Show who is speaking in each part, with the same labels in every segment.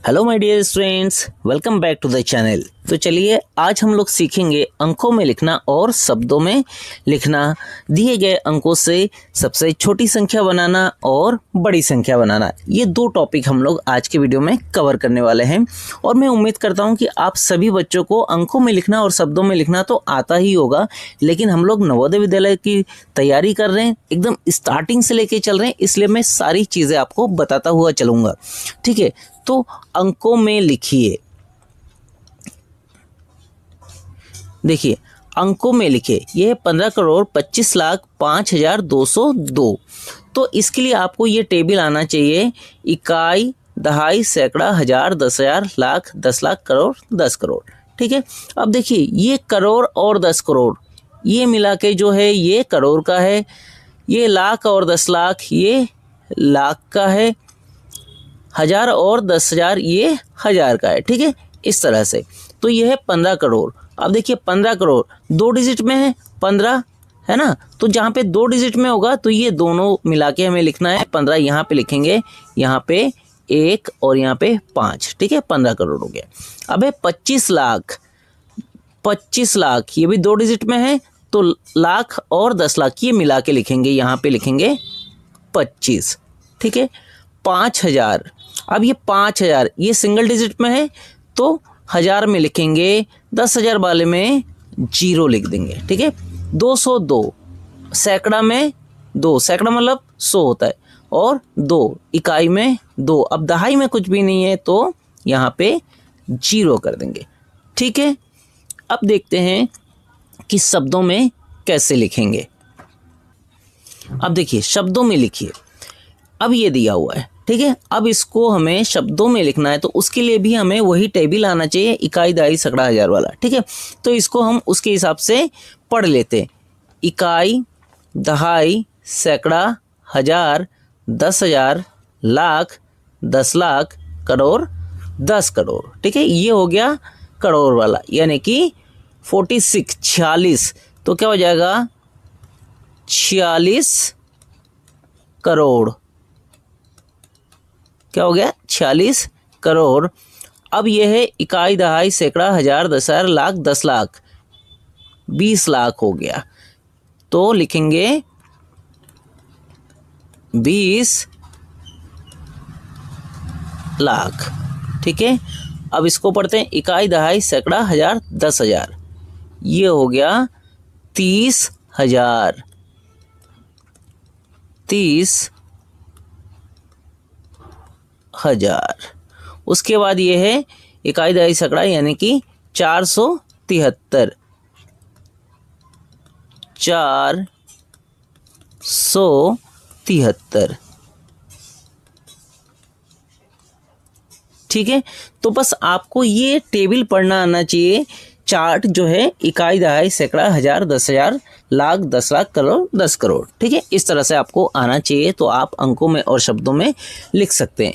Speaker 1: Hello my dear students, welcome back to the channel. तो चलिए आज हम लोग सीखेंगे अंकों में लिखना और शब्दों में लिखना। दिए गए अंकों से सबसे छोटी संख्या बनाना और बड़ी संख्या बनाना, ये दो टॉपिक हम लोग आज के वीडियो में कवर करने वाले हैं। और मैं उम्मीद करता हूं कि आप सभी बच्चों को अंकों में लिखना और शब्दों में लिखना तो आता ही होगा, लेकिन हम लोग नवोदय विद्यालय की तैयारी कर रहे हैं, एकदम स्टार्टिंग से लेके चल रहे हैं, इसलिए मैं सारी चीज़ें आपको बताता हुआ चलूँगा। ठीक है, तो अंकों में लिखिए। देखिए अंकों में लिखिए, यह 15,25,05,202। तो इसके लिए आपको ये टेबल आना चाहिए। इकाई, दहाई, सैकड़ा, हजार, 10,000, लाख, 10 लाख, करोड़, 10 करोड़। ठीक है, अब देखिए ये करोड़ और 10 करोड़ ये मिला के जो है ये करोड़ का है, ये लाख और 10 लाख ये लाख का है, हजार और 10,000 ये हजार का है। ठीक है, इस तरह से तो ये है 15 करोड़। अब देखिए 15 करोड़ दो डिजिट में है, 15 है ना, तो जहाँ पे दो डिजिट में होगा तो ये दोनों मिला के हमें लिखना है। 15 यहाँ पे लिखेंगे, यहाँ पे 1 और यहाँ पे 5। ठीक है, 15 करोड़ हो गया। अब है 25 लाख। 25 लाख ये भी दो डिजिट में है, तो लाख और 10 लाख ये मिला के लिखेंगे, यहाँ पे लिखेंगे 25। ठीक है, 5,000। अब ये 5,000 ये सिंगल डिजिट में है, तो हजार में लिखेंगे, 10,000 वाले में 0 लिख देंगे। ठीक है, 202 सैकड़ा में 2, सैकड़ा मतलब 100 होता है, और 2 इकाई में 2। अब दहाई में कुछ भी नहीं है तो यहाँ पे 0 कर देंगे। ठीक है, अब देखते हैं कि शब्दों में कैसे लिखेंगे। अब देखिए शब्दों में लिखिए, अब ये दिया हुआ है। ठीक है, अब इसको हमें शब्दों में लिखना है, तो उसके लिए भी हमें वही टेबल आना चाहिए, इकाई, दहाई, सैकड़ा, हजार वाला। ठीक है, तो इसको हम उसके हिसाब से पढ़ लेते हैं। इकाई, दहाई, सैकड़ा, हजार, 10,000, लाख, 10 लाख, करोड़, 10 करोड़। ठीक है, ये हो गया करोड़ वाला, यानी कि 46 46। तो क्या हो जाएगा 46 करोड़। क्या हो गया 46 करोड़। अब यह है इकाई, दहाई, सैकड़ा, हजार, 10,000, लाख, 10 लाख, 20 लाख हो गया। तो लिखेंगे 20 लाख। ठीक है, अब इसको पढ़ते हैं। इकाई, दहाई, सैकड़ा, हजार, 10,000, ये हो गया 30,000। 30,000। उसके बाद ये है इकाई, दहाई, सैकड़ा, यानी कि 473। 473। ठीक है, तो बस आपको ये टेबल पढ़ना आना चाहिए। चार्ट जो है इकाई, दहाई, सैकड़ा, हजार, 10,000, लाख, 10 लाख, करोड़, 10 करोड़। ठीक है, इस तरह से आपको आना चाहिए, तो आप अंकों में और शब्दों में लिख सकते हैं।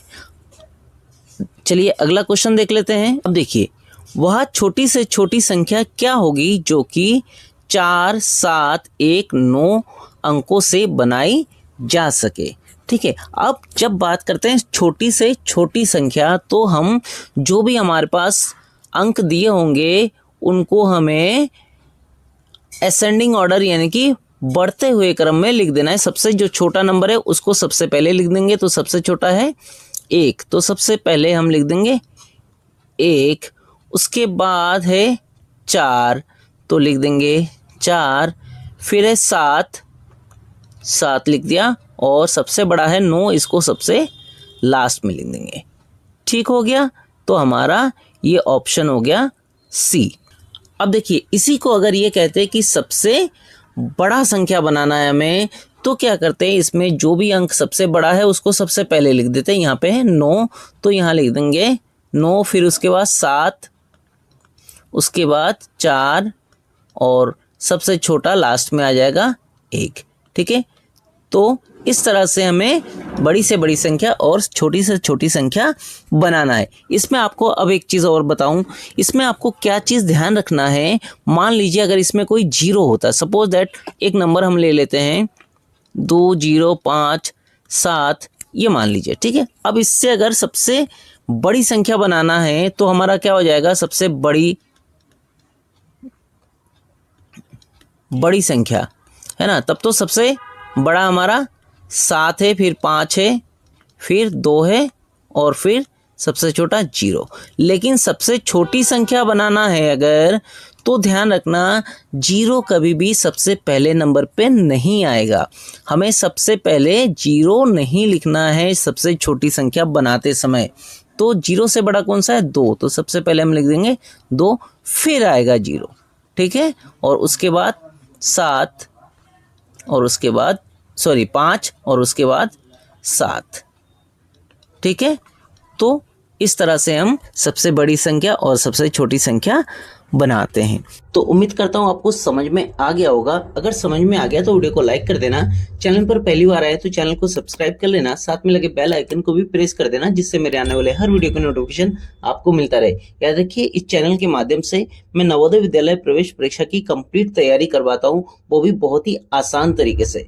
Speaker 1: चलिए अगला क्वेश्चन देख लेते हैं। अब देखिए, वह छोटी से छोटी संख्या क्या होगी जो कि 4, 7, 1, 9 अंकों से बनाई जा सके। ठीक है, अब जब बात करते हैं छोटी से छोटी संख्या, तो हम जो भी हमारे पास अंक दिए होंगे उनको हमें असेंडिंग ऑर्डर यानी कि बढ़ते हुए क्रम में लिख देना है। सबसे जो छोटा नंबर है उसको सबसे पहले लिख देंगे, तो सबसे छोटा है 1, तो सबसे पहले हम लिख देंगे 1। उसके बाद है 4, तो लिख देंगे 4। फिर है 7 लिख दिया, और सबसे बड़ा है 9, इसको सबसे लास्ट में लिख देंगे। ठीक हो गया, तो हमारा ये ऑप्शन हो गया सी। अब देखिए इसी को अगर ये कहते हैं कि सबसे बड़ा संख्या बनाना है हमें, तो क्या करते हैं, इसमें जो भी अंक सबसे बड़ा है उसको सबसे पहले लिख देते हैं। यहाँ पे है 9, तो यहाँ लिख देंगे 9। फिर उसके बाद 7, उसके बाद 4, और सबसे छोटा लास्ट में आ जाएगा 1। ठीक है, तो इस तरह से हमें बड़ी से बड़ी संख्या और छोटी से छोटी संख्या बनाना है। इसमें आपको अब एक चीज़ और बताऊं, इसमें आपको क्या चीज़ ध्यान रखना है। मान लीजिए अगर इसमें कोई 0 होता है, सपोज दैट एक नंबर हम ले लेते हैं 2, 0, 5, 7, ये मान लीजिए। ठीक है, अब इससे अगर सबसे बड़ी संख्या बनाना है तो हमारा क्या हो जाएगा, सबसे बड़ी संख्या है ना, तब तो सबसे बड़ा हमारा 7 है, फिर 5 है, फिर 2 है और फिर सबसे छोटा 0। लेकिन सबसे छोटी संख्या बनाना है अगर, तो ध्यान रखना 0 कभी भी सबसे पहले नंबर पे नहीं आएगा। हमें सबसे पहले 0 नहीं लिखना है सबसे छोटी संख्या बनाते समय। तो 0 से बड़ा कौन सा है, 2, तो सबसे पहले हम लिख देंगे 2, फिर आएगा 0, ठीक है, और उसके बाद 7 और उसके बाद 5 और उसके बाद 7, ठीक है। तो इस तरह से हम सबसे बड़ी संख्या और सबसे छोटी संख्या बनाते हैं। तो उम्मीद करता हूँ आपको समझ में आ गया होगा। अगर समझ में आ गया तो वीडियो को लाइक कर देना, चैनल पर पहली बार आए तो चैनल को सब्सक्राइब कर लेना, साथ में लगे बेल आइकन को भी प्रेस कर देना, जिससे मेरे आने वाले हर वीडियो का नोटिफिकेशन आपको मिलता रहे। याद रखिए, इस चैनल के माध्यम से मैं नवोदय विद्यालय प्रवेश परीक्षा की कंप्लीट तैयारी करवाता हूँ, वो भी बहुत ही आसान तरीके से।